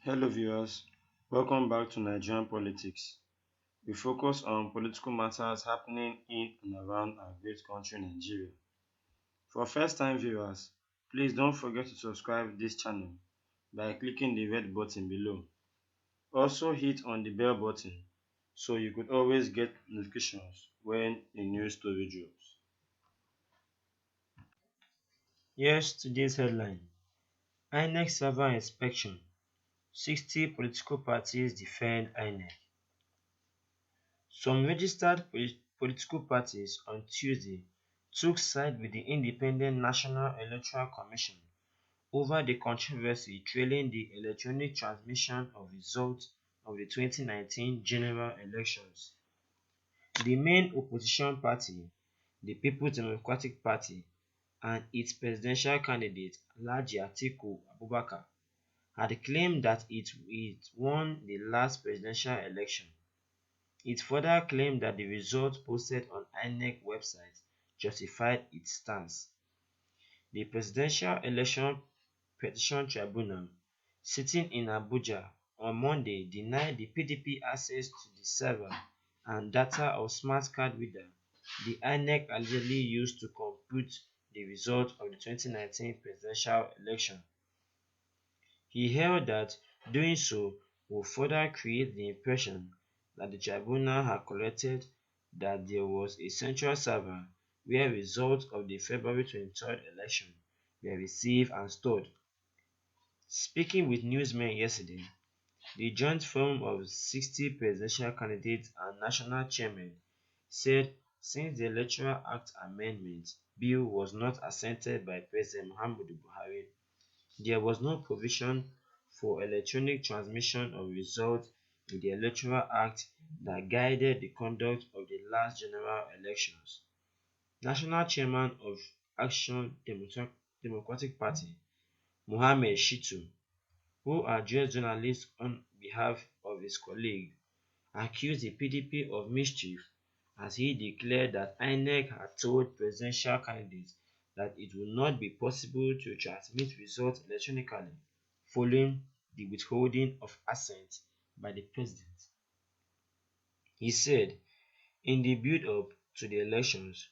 Hello viewers, welcome back to Nigerian politics. We focus on political matters happening in and around our great country Nigeria. For first-time viewers, please don't forget to subscribe this channel by clicking the red button below. Also hit on the bell button so you could always get notifications when a new story drops. Here's today's headline: INEC Server inspection. 60 political parties defend INEC. Some registered political parties on Tuesday took side with the Independent National Electoral Commission over the controversy trailing the electronic transmission of results of the 2019 general elections. The main opposition party, the People's Democratic Party, and its presidential candidate Alhaji Atiku Abubakar had claimed that it won the last presidential election. It further claimed that the results posted on INEC website justified its stance. The Presidential Election Petition Tribunal, sitting in Abuja on Monday, denied the PDP access to the server and data of smart card reader the INEC allegedly used to compute the result of the 2019 presidential election. He held that doing so would further create the impression that the tribunal had collected that there was a central server where results of the February 23rd election were received and stored. Speaking with newsmen yesterday, the Joint Forum of 60 presidential candidates and national chairmen said since the Electoral Act Amendment Bill was not assented by President Muhammadu Buhari, there was no provision for electronic transmission of results in the Electoral Act that guided the conduct of the last general elections. National Chairman of Action Democratic Party, Mohammed Shitu, who addressed journalists on behalf of his colleague, accused the PDP of mischief as he declared that INEC had told presidential candidates that it would not be possible to transmit results electronically following the withholding of assent by the president. He said, in the build-up to the elections,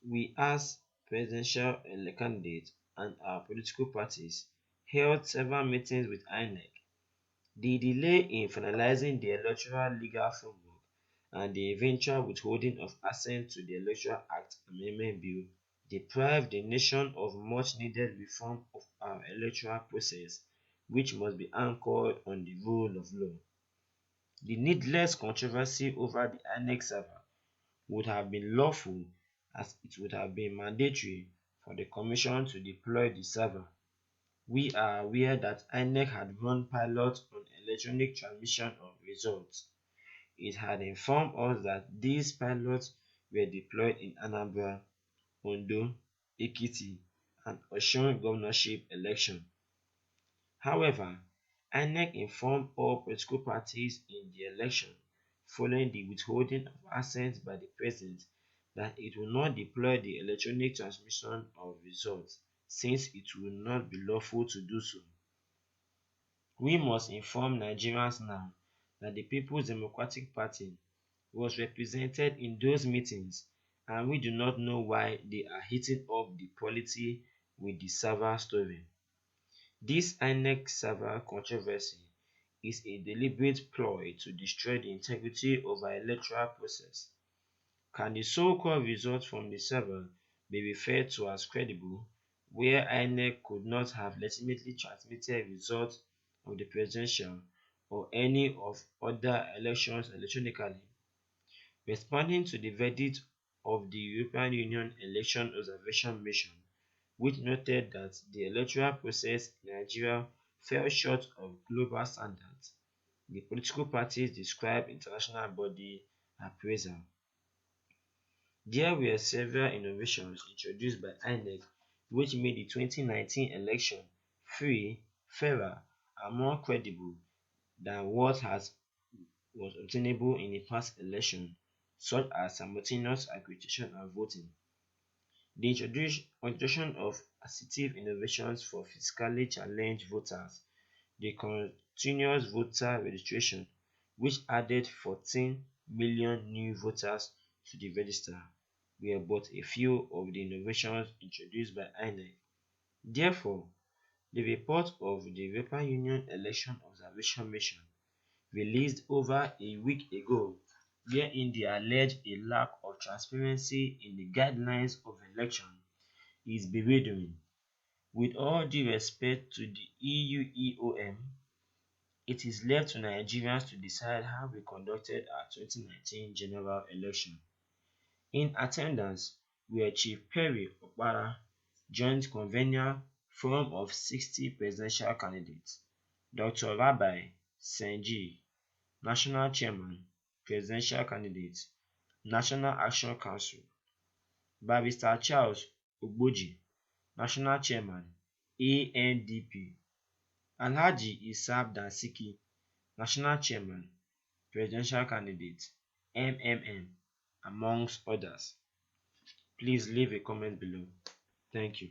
we as presidential candidates and our political parties held several meetings with INEC. The delay in finalizing the electoral legal framework and the eventual withholding of assent to the Electoral Act Amendment Bill deprived the nation of much needed reform of our electoral process, which must be anchored on the rule of law. The needless controversy over the INEC server would have been lawful as it would have been mandatory for the Commission to deploy the server. We are aware that INEC had run pilots on electronic transmission of results. It had informed us that these pilots were deployed in Anambra, Ondo, Ekiti and Osun Governorship election. However, INEC informed all political parties in the election following the withholding of assent by the president that it will not deploy the electronic transmission of results since it will not be lawful to do so. We must inform Nigerians now that the People's Democratic Party was represented in those meetings and we do not know why they are heating up the polity with the server story. This INEC server controversy is a deliberate ploy to destroy the integrity of our electoral process. Can the so-called results from the server be referred to as credible, where INEC could not have legitimately transmitted results of the presidential or any of other elections electronically? Responding to the verdict of the European Union Election Observation Mission, which noted that the electoral process in Nigeria fell short of global standards, the political parties described international body appraisal. There were several innovations introduced by INEC which made the 2019 election free, fairer, and more credible than what was obtainable in a past election, such as simultaneous accreditation and voting. The introduction of assistive innovations for physically challenged voters The continuous voter registration, which added 14 million new voters to the register, were but a few of the innovations introduced by INEC. Therefore, the report of the European Union Election Observation Mission, released over a week ago, wherein they allege a lack of transparency in the guidelines of election, is bewildering. With all due respect to the EUEOM, it is left to Nigerians to decide how we conducted our 2019 general election. In attendance were Chief Perry Okpara, Joint Convener, Forum of 60 Presidential Candidates; Dr. Rabbi Senji, National Chairman, Presidential Candidate, National Action Council; Barrister Charles Ogboji, National Chairman, ANDP; Alhaji Issam Dansiki, National Chairman, Presidential Candidate, MMM, amongst others. Please leave a comment below. Thank you.